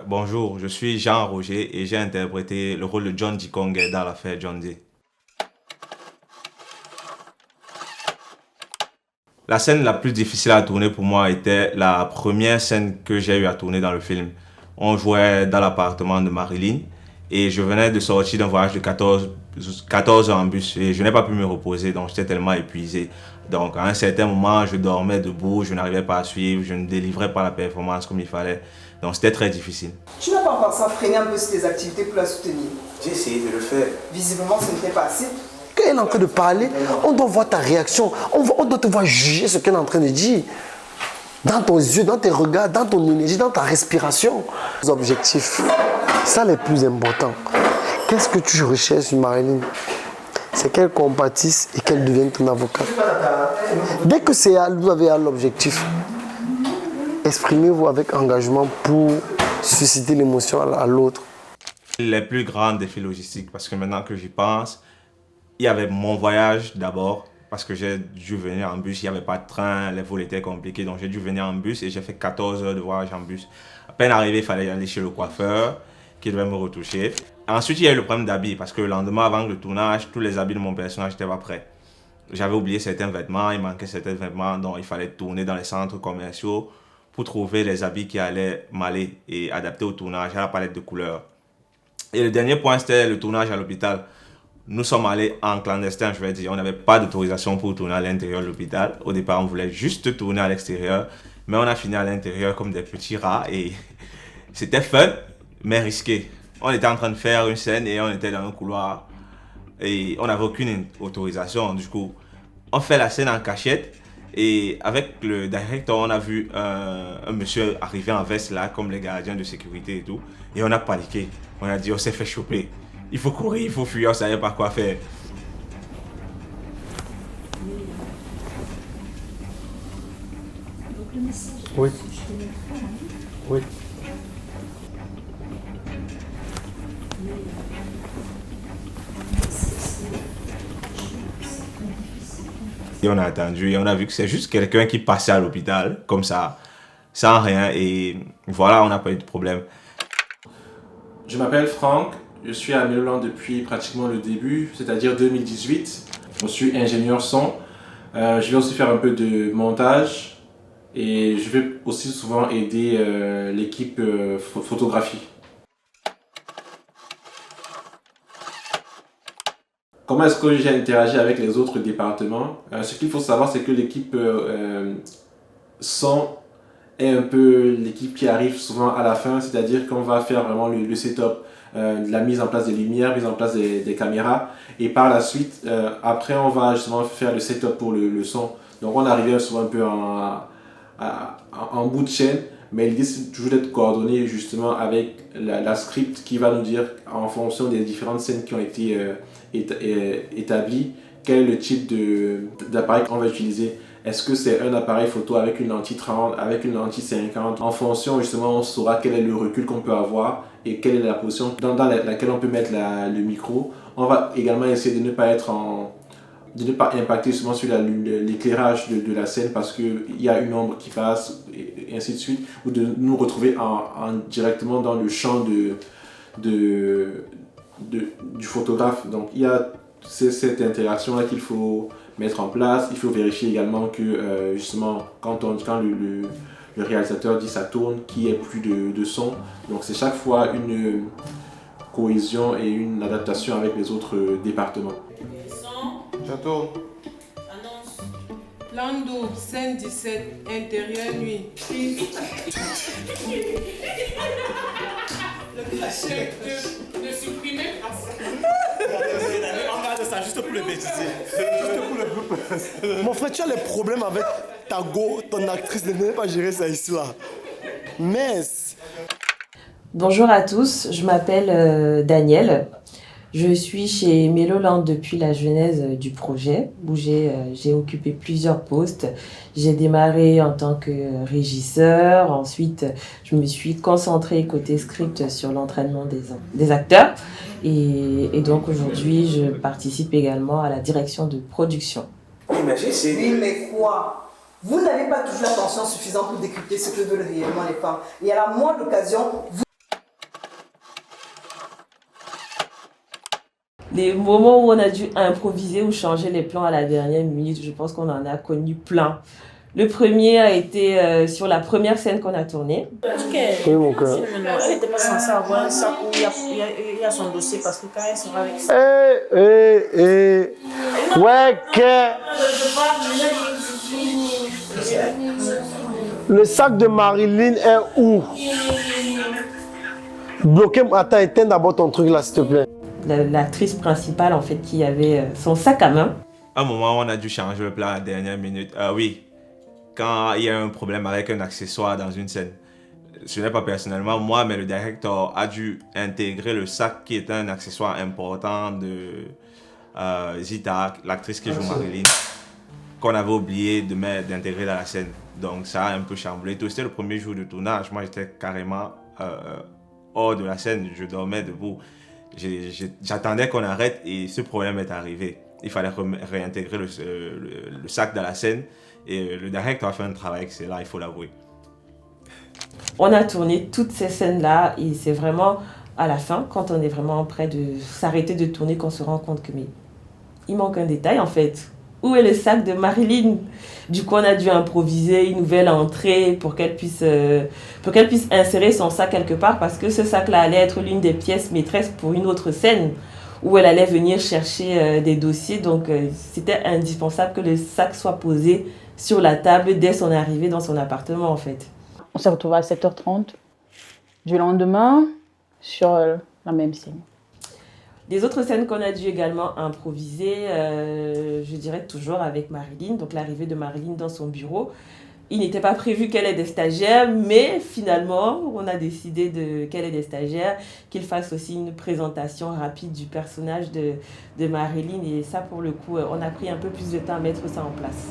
Bonjour, je suis Jean Roger et j'ai interprété le rôle de John Dikongé dans l'affaire John D. La scène la plus difficile à tourner pour moi était la première scène que j'ai eu à tourner dans le film. On jouait dans l'appartement de Marilyn et je venais de sortir d'un voyage de 14 heures en bus et je n'ai pas pu me reposer, donc j'étais tellement épuisé. Donc à un certain moment, je dormais debout, je n'arrivais pas à suivre, je ne délivrais pas la performance comme il fallait. Donc c'était très difficile. Tu n'as pas pensé à freiner un peu tes activités pour la soutenir? J'ai essayé de le faire. Visiblement, ce n'était pas assez. Quand elle est en train de parler, on doit voir ta réaction, on doit te voir juger ce qu'elle est en train de dire. Dans ton yeux, dans tes regards, dans ton énergie, dans ta respiration. Les objectifs, ça les plus importants. Qu'est-ce que tu recherches, Marilyn? C'est qu'elle compatisse et qu'elle devienne ton avocat. Dès que vous avez l'objectif, exprimez-vous avec engagement pour susciter l'émotion à l'autre. Les plus grands défis logistiques, parce que maintenant que j'y pense, il y avait mon voyage d'abord, parce que j'ai dû venir en bus, il n'y avait pas de train, les vols étaient compliqués, donc j'ai dû venir en bus et j'ai fait 14 heures de voyage en bus. À peine arrivé, il fallait aller chez le coiffeur qui devait me retoucher. Ensuite, il y a eu le problème d'habits, parce que le lendemain, avant le tournage, tous les habits de mon personnage n'étaient pas prêts. J'avais oublié certains vêtements, il manquait certains vêtements, donc il fallait tourner dans les centres commerciaux pour trouver les habits qui allaient m'aller et adapter au tournage, à la palette de couleurs. Et le dernier point, c'était le tournage à l'hôpital. Nous sommes allés en clandestin, je vais dire. On n'avait pas d'autorisation pour tourner à l'intérieur de l'hôpital. Au départ, on voulait juste tourner à l'extérieur. Mais on a fini à l'intérieur comme des petits rats. Et c'était fun, mais risqué. On était en train de faire une scène et on était dans un couloir. Et on n'avait aucune autorisation. Du coup, on fait la scène en cachette. Et avec le directeur, on a vu un monsieur arriver en veste là, comme les gardiens de sécurité et tout. Et on a paniqué. On a dit, on s'est fait choper. Il faut courir, il faut fuir, on ne savait pas quoi faire. Oui. Oui. Et on a attendu et on a vu que c'est juste quelqu'un qui passait à l'hôpital, comme ça, sans rien. Et voilà, on n'a pas eu de problème. Je m'appelle Franck, je suis à Méloland depuis pratiquement le début, c'est-à-dire 2018. Je suis ingénieur son. Je vais aussi faire un peu de montage et je vais aussi souvent aider l'équipe photographie. Comment est-ce que j'ai interagi avec les autres départements? Ce qu'il faut savoir, c'est que l'équipe son est un peu l'équipe qui arrive souvent à la fin, c'est-à-dire qu'on va faire vraiment le setup, la mise en place des lumières, mise en place des caméras, et par la suite, après on va justement faire le setup pour le son. Donc on arrive souvent un peu en bout de chaîne, mais l'idée c'est toujours d'être coordonné justement avec la script qui va nous dire en fonction des différentes scènes qui ont été établies, quel est le type d'appareil qu'on va utiliser. Est-ce que c'est un appareil photo avec une lentille 30, avec une lentille 50? En fonction, justement, on saura quel est le recul qu'on peut avoir et quelle est la position dans laquelle on peut mettre le micro. On va également essayer de ne pas impacter souvent sur l'éclairage de la scène parce qu'il y a une ombre qui passe et ainsi de suite, ou de nous retrouver directement dans le champ du photographe. Donc il y a cette interaction-là qu'il faut mettre en place. Il faut vérifier également que justement quand le réalisateur dit ça tourne, qu'il n'y ait plus de son. Donc c'est chaque fois une cohésion et une adaptation avec les autres départements. J'attends. Annonce. Plan double, scène 17, intérieur nuit. Le cachet de supprimer à on regarde ça juste pour le bêtiser. Mon frère, tu as les problèmes avec ton actrice, ne venez pas gérer ça ici là. Mais... Bonjour à tous, je m'appelle Danielle. Je suis chez Méloland depuis la genèse du projet où j'ai occupé plusieurs postes. J'ai démarré en tant que régisseur, ensuite je me suis concentrée côté script sur l'entraînement des acteurs et donc aujourd'hui je participe également à la direction de production. Imagine, c'est... Oui, mais quoi? Vous n'avez pas toujours l'attention suffisante pour décrypter ce que veulent réellement les femmes. Et à la moindre occasion, vous... Des moments où on a dû improviser ou changer les plans à la dernière minute, je pense qu'on en a connu plein. Le premier a été sur la première scène qu'on a tournée. Oui, mon cœur. Elle n'était pas censée avoir un sac où il y a son dossier parce que quand elle sera avec ça. Ouais, le sac de Marilyn est où? Bloquez, attends, éteins d'abord ton truc là, s'il te plaît. L'actrice principale, en fait, qui avait son sac à main. À un moment, on a dû changer le plan à la dernière minute. Oui, quand il y a un problème avec un accessoire dans une scène. Ce n'est pas personnellement moi, mais le directeur a dû intégrer le sac qui est un accessoire important de Zita, l'actrice qui joue Marilyn, qu'on avait oublié d'intégrer dans la scène. Donc ça a un peu chamboulé tout. C'était le premier jour de tournage. Moi, j'étais carrément hors de la scène. Je dormais debout. J'attendais qu'on arrête et ce problème est arrivé. Il fallait réintégrer le sac dans la scène. Et le directeur a fait un travail excellent, il faut l'avouer. On a tourné toutes ces scènes-là et c'est vraiment à la fin, quand on est vraiment prêt de s'arrêter de tourner, qu'on se rend compte que mais il manque un détail en fait. Où est le sac de Marilyn? Du coup, on a dû improviser une nouvelle entrée pour qu'elle puisse insérer son sac quelque part parce que ce sac-là allait être l'une des pièces maîtresses pour une autre scène où elle allait venir chercher des dossiers. Donc, c'était indispensable que le sac soit posé sur la table dès son arrivée dans son appartement en fait. On s'est retrouvés à 7h30 du lendemain sur la même scène. Des autres scènes qu'on a dû également improviser, je dirais toujours avec Marilyn, donc l'arrivée de Marilyn dans son bureau. Il n'était pas prévu qu'elle ait des stagiaires, mais finalement, on a décidé qu'elle ait des stagiaires, qu'il fasse aussi une présentation rapide du personnage de Marilyn. Et ça, pour le coup, on a pris un peu plus de temps à mettre ça en place.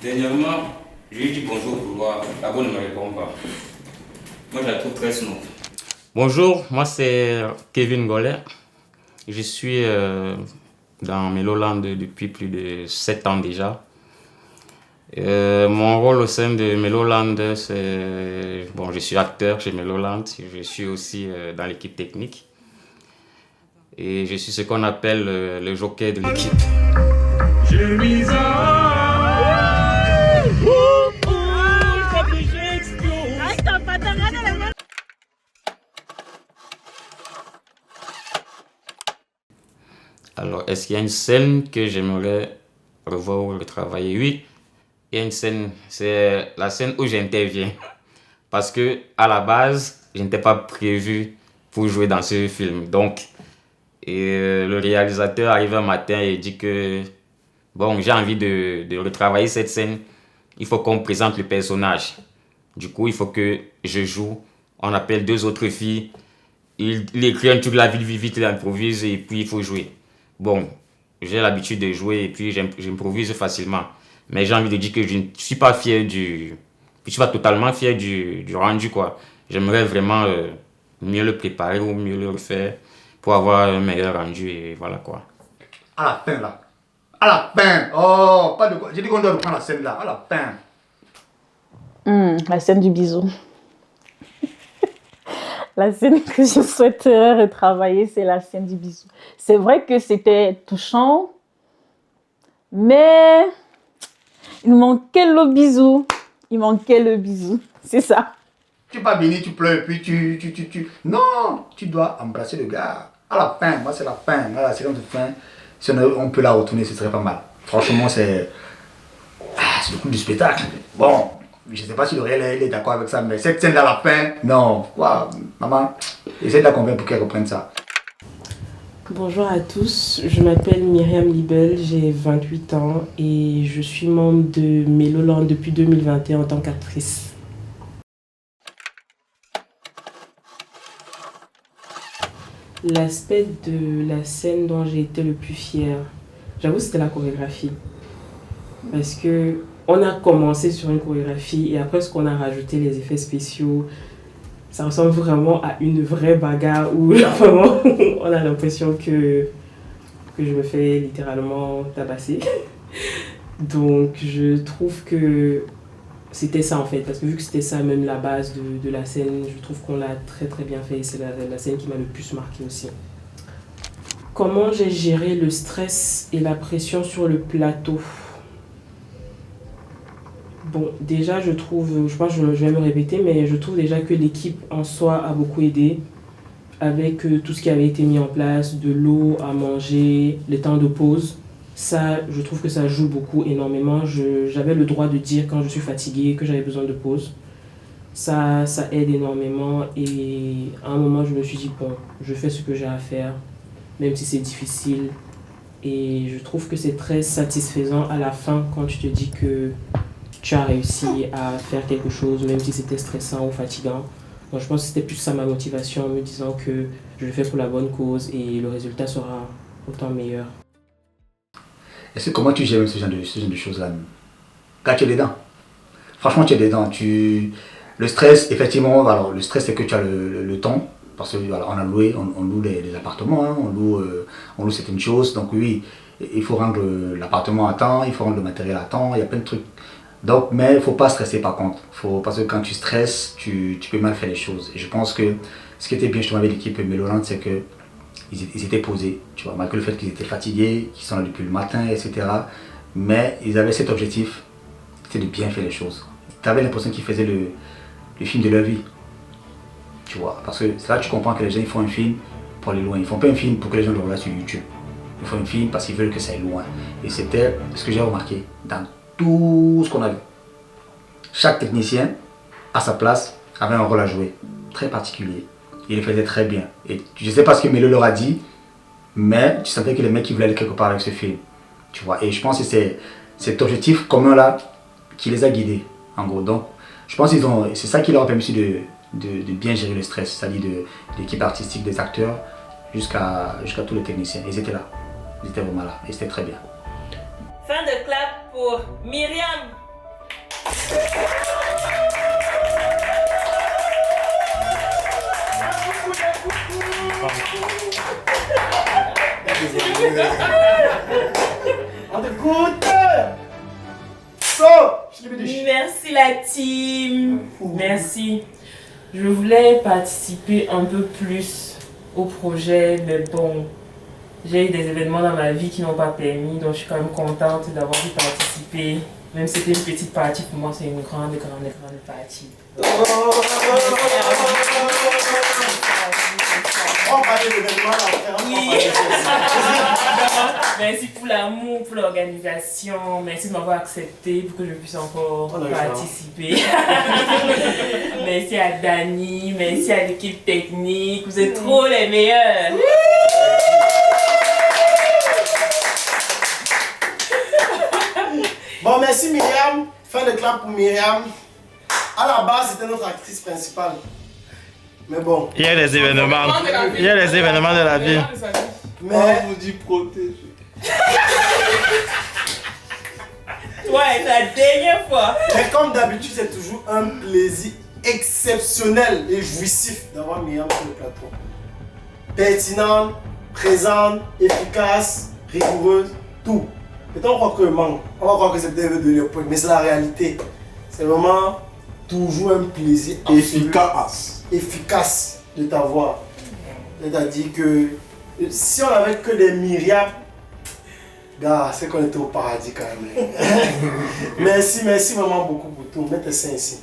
Dernièrement, je lui ai dit bonjour pour voir. D'abord, ne me répond pas. Moi, je la trouve très snob. Bonjour, moi c'est Kevin Gollet. Je suis dans Meloland depuis plus de 7 ans déjà. Mon rôle au sein de Meloland, c'est... Bon, je suis acteur chez Meloland, je suis aussi dans l'équipe technique. Et je suis ce qu'on appelle le jockey de l'équipe. Alors, est-ce qu'il y a une scène que j'aimerais revoir ou retravailler? Oui, il y a une scène, c'est la scène où j'interviens. Parce que à la base, je n'étais pas prévu pour jouer dans ce film. Donc, le réalisateur arrive un matin et dit que bon, j'ai envie de retravailler cette scène. Il faut qu'on présente le personnage. Du coup, il faut que je joue. On appelle 2 autres filles. Il écrit un truc, la ville vite, il improvise et puis il faut jouer. Bon, j'ai l'habitude de jouer et puis j'improvise facilement. Mais j'ai envie de dire que je ne suis pas fier je suis pas totalement fier du rendu, quoi. J'aimerais vraiment mieux le préparer ou mieux le refaire pour avoir un meilleur rendu et voilà quoi. À la fin là. À la fin. Oh, pas de quoi. J'ai dit qu'on doit reprendre la scène là. À la fin. La scène du bisou. La scène que je souhaiterais retravailler, c'est la scène du bisou. C'est vrai que c'était touchant, mais il manquait le bisou. Il manquait le bisou, c'est ça. Tu vas venir, tu pleures, puis tu... Non, tu dois embrasser le gars. À la fin, moi c'est la fin. Là, la séquence de fin, si on peut la retourner, ce serait pas mal. Franchement, c'est le coup du spectacle. Bon, je ne sais pas si le réel est d'accord avec ça, mais cette scène à la fin, non. Wow, maman, essaie de la convaincre pour qu'elle reprenne ça. Bonjour à tous, je m'appelle Myriam Libel, j'ai 28 ans et je suis membre de Meloland depuis 2021 en tant qu'actrice. L'aspect de la scène dont j'ai été le plus fière, j'avoue c'était la chorégraphie. Parce que on a commencé sur une chorégraphie et après ce qu'on a rajouté les effets spéciaux, ça ressemble vraiment à une vraie bagarre où vraiment on a l'impression que je me fais littéralement tabasser. Donc je trouve que c'était ça en fait, parce que vu que c'était ça même la base de la scène, je trouve qu'on l'a très très bien fait et c'est la scène qui m'a le plus marqué aussi. Comment j'ai géré le stress et la pression sur le plateau? Bon, déjà je pense que je vais me répéter, mais je trouve déjà que l'équipe en soi a beaucoup aidé avec tout ce qui avait été mis en place, de l'eau à manger, les temps de pause. Ça, je trouve que ça joue beaucoup, énormément. J'avais le droit de dire quand je suis fatiguée, que j'avais besoin de pause. Ça aide énormément et à un moment, je me suis dit, bon, je fais ce que j'ai à faire, même si c'est difficile. Et je trouve que c'est très satisfaisant à la fin quand tu te dis que tu as réussi à faire quelque chose, même si c'était stressant ou fatigant. Donc, je pense que c'était plus ça ma motivation, en me disant que je le fais pour la bonne cause et le résultat sera autant meilleur. Est-ce que comment tu gères ce genre de choses-là? Quand tu es dedans, franchement tu es dedans, le stress, effectivement, alors le stress c'est que tu as le temps, parce que voilà, on loue les appartements, hein, on loue certaines choses, donc oui, il faut rendre l'appartement à temps, il faut rendre le matériel à temps, il y a plein de trucs. Donc, mais il ne faut pas stresser par contre, parce que quand tu stresses, tu peux mal faire les choses. Et je pense que ce qui était bien justement avec l'équipe Méloland, c'est que ils étaient posés, tu vois, malgré le fait qu'ils étaient fatigués, qu'ils sont là depuis le matin, etc. Mais ils avaient cet objectif, c'était de bien faire les choses. Tu avais l'impression qu'ils faisaient le film de leur vie, tu vois. Parce que c'est là que tu comprends que les gens ils font un film pour aller loin. Ils ne font pas un film pour que les gens le regardent sur YouTube. Ils font un film parce qu'ils veulent que ça aille loin. Et c'était ce que j'ai remarqué dans tout ce qu'on a vu. Chaque technicien, à sa place, avait un rôle à jouer, très particulier. Il le faisait très bien. Et je ne sais pas ce que Mélo leur a dit, mais tu sentais que les mecs qui voulaient aller quelque part avec ce film. Tu vois. Et je pense que c'est cet objectif commun là qui les a guidés, en gros. Donc, je pense que c'est ça qui leur a permis de bien gérer le stress, c'est-à-dire de l'équipe artistique, des acteurs, jusqu'à tous les techniciens. Ils étaient là. Ils étaient vraiment là. Et c'était très bien. Fin de clap pour Myriam. Merci la team. Merci. Je voulais participer un peu plus au projet, mais bon, j'ai eu des événements dans ma vie qui n'ont pas permis, donc je suis quand même contente d'avoir pu participer. Même si c'était une petite partie, pour moi c'est une grande partie. Oui. Merci pour l'amour, pour l'organisation, merci de m'avoir accepté pour que je puisse encore participer. Merci à Dani, merci à l'équipe technique, vous êtes trop les meilleurs. Bon, merci Myriam. Fin de clap pour Myriam. À la base, c'était notre actrice principale. Mais bon. Il y a les événements. Il y a les événements de la vie. Mais on vous dit protéger. Ouais, la dernière fois. Mais comme d'habitude, c'est toujours un plaisir exceptionnel et jouissif d'avoir Myriam sur le plateau. Pertinente, présente, efficace, rigoureuse, tout. Peut-être on croit que manque, on va croire que c'est peut-être de l'époque, mais c'est la réalité. C'est vraiment toujours un plaisir efficace de t'avoir. C'est-à-dire que si on avait que des Myriam, gars, c'est qu'on était au paradis quand même. Merci vraiment beaucoup pour tout. Mettez ça ici.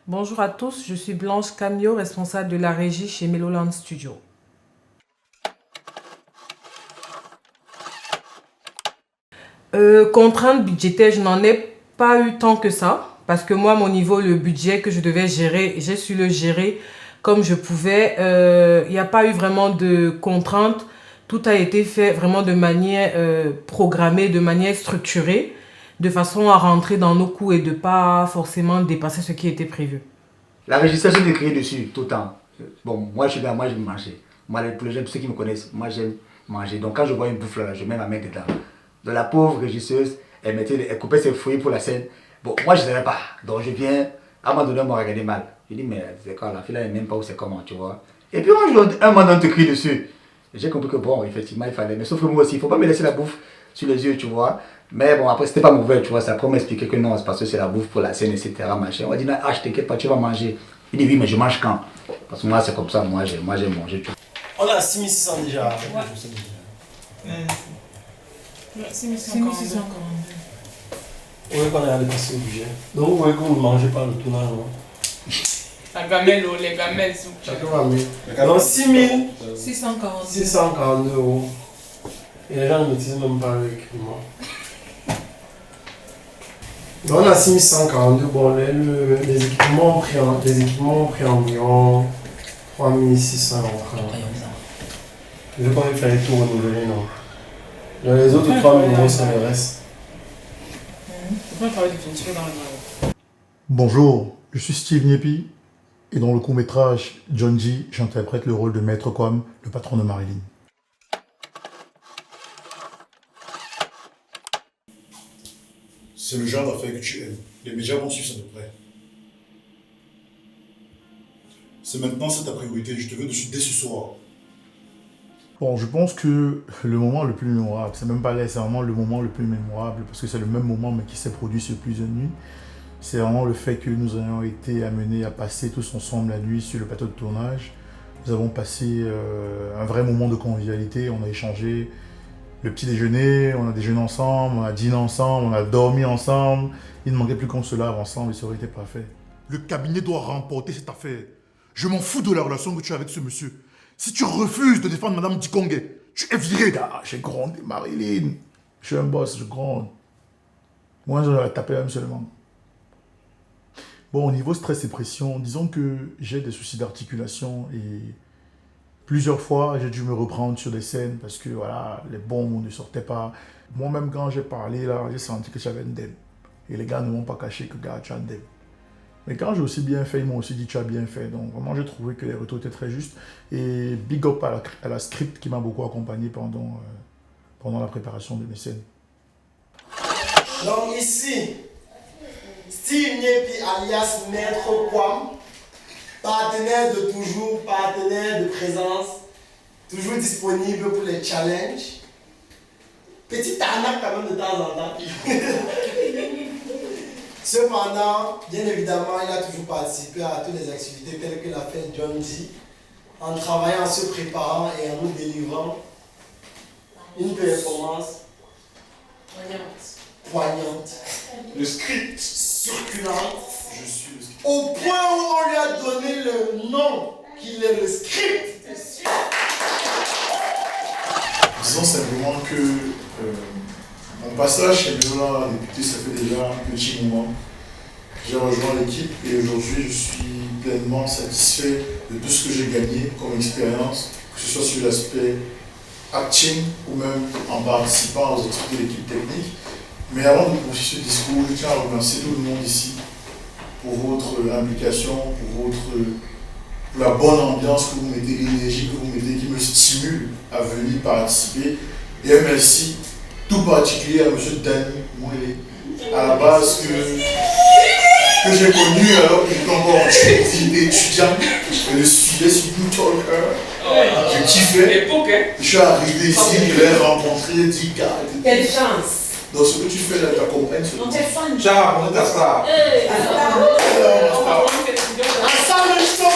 Bonjour à tous, je suis Blanche Camio, responsable de la régie chez Méloland Studio. Contrainte budgétaire, je n'en ai pas eu tant que ça. Parce que moi, mon niveau, le budget que je devais gérer, j'ai su le gérer comme je pouvais. Il n'y a pas eu vraiment de contraintes. Tout a été fait vraiment de manière programmée, de manière structurée, de façon à rentrer dans nos coûts et de ne pas forcément dépasser ce qui était prévu. La régistration de crier dessus tout le temps. Bon, moi je suis là, moi j'aime manger. Moi, pour les gens, ceux qui me connaissent, moi j'aime manger. Donc quand je vois une bouffe là, je mets ma main dedans. De la pauvre régisseuse, elle coupait ses fruits pour la scène. Bon, moi je ne savais pas. Donc je viens, à un moment donné, on m'a regardé mal. Je dis, mais c'est quoi, la fille là, elle n'aime pas où c'est comment, tu vois. Et puis un moment donné, on te crie dessus. J'ai compris que bon, effectivement, il fallait. Mais sauf que moi aussi, il ne faut pas me laisser la bouffe sur les yeux, tu vois. Mais bon, après, c'était pas mauvais, tu vois. C'est après, on m'expliquait que non, c'est parce que c'est la bouffe pour la scène, etc. Machin. On a dit, non, je t'inquiète pas, tu vas manger. Il dit, oui, mais je mange quand? Parce que moi, c'est comme ça, moi, j'aime manger, tu vois. On a 6600 déjà. Ouais. 6642. Vous voyez qu'on est allé passer au budget. Donc vous voyez que vous ne mangez pas le tournage, non? La gamelle, les gamelles. Chacun va mieux. Donc 642. 642 €. Et les gens ne maîtrisent même pas l'équipement. Donc on a 6142. Bon, les équipements ont pris environ 3600 €. Je vais pas faire les tours renouvelés, non. Donc, les autres 3 000 €, c'est le reste. Bonjour, je suis Steve Niepi et dans le court-métrage John G, j'interprète le rôle de Maître Kwame, le patron de Marilyn. C'est le genre d'affaires que tu aimes. Les médias vont suivre ça de près. C'est maintenant, c'est ta priorité. Je te veux dessus dès ce soir. Bon, je pense que le moment le plus mémorable, c'est même pas là, c'est vraiment le moment le plus mémorable parce que c'est le même moment mais qui s'est produit sur plusieurs nuits. C'est vraiment le fait que nous ayons été amenés à passer tous ensemble la nuit sur le plateau de tournage. Nous avons passé un vrai moment de convivialité, on a échangé le petit déjeuner, on a déjeuné ensemble, on a dîné ensemble, on a dormi ensemble. Il ne manquait plus qu'on se lave ensemble et ça aurait été parfait. Le cabinet doit remporter cette affaire. Je m'en fous de la relation que tu as avec ce monsieur. Si tu refuses de défendre Madame Dikongue, tu es viré. Ah, j'ai grondé Marilyn. Je suis un boss, je gronde. Moi, je vais taper même seulement. Bon, au niveau stress et pression, disons que j'ai des soucis d'articulation et plusieurs fois, j'ai dû me reprendre sur des scènes parce que voilà, les bons mots ne sortaient pas. Moi-même, quand j'ai parlé, là, j'ai senti que j'avais une dème. Et les gars ne m'ont pas caché que gars, tu as une dème. Mais quand j'ai aussi bien fait, ils m'ont aussi dit tu as bien fait. Donc vraiment, j'ai trouvé que les retours étaient très justes. Et big up à la script qui m'a beaucoup accompagné pendant la préparation de mes scènes. Donc ici, Steve Niepi alias Maître Kwame, partenaire de toujours, partenaire de présence, toujours disponible pour les challenges. Petite arnaque quand même de temps en temps. Cependant, bien évidemment, il a toujours participé à toutes les activités telles que l'a fait John G, en travaillant, en se préparant et en nous délivrant une performance poignante. Le script circulante. Je suis le script. Au point où on lui a donné le nom qu'il est le script. Disons simplement que mon passage chez Mélola député, ça fait déjà un petit moment. J'ai rejoint l'équipe et aujourd'hui je suis pleinement satisfait de tout ce que j'ai gagné comme expérience, que ce soit sur l'aspect acting ou même en participant aux activités de l'équipe technique. Mais avant de poursuivre ce discours, je tiens à remercier tout le monde ici pour votre implication, pour la bonne ambiance que vous mettez, l'énergie que vous mettez, qui me stimule à venir participer. Et un merci tout particulier à M. Danny Mouélé, à la base que j'ai connu alors que j'étais encore étudiant. Je le suivais sur YouTuber. Je kiffais. Je suis arrivé ici, je l'ai rencontré, dit gars. Quelle chance! Donc ce que tu fais là, tu accompagnes ce On t'est fan. Ciao, on est ta star. Hey, Ensemble, je t'en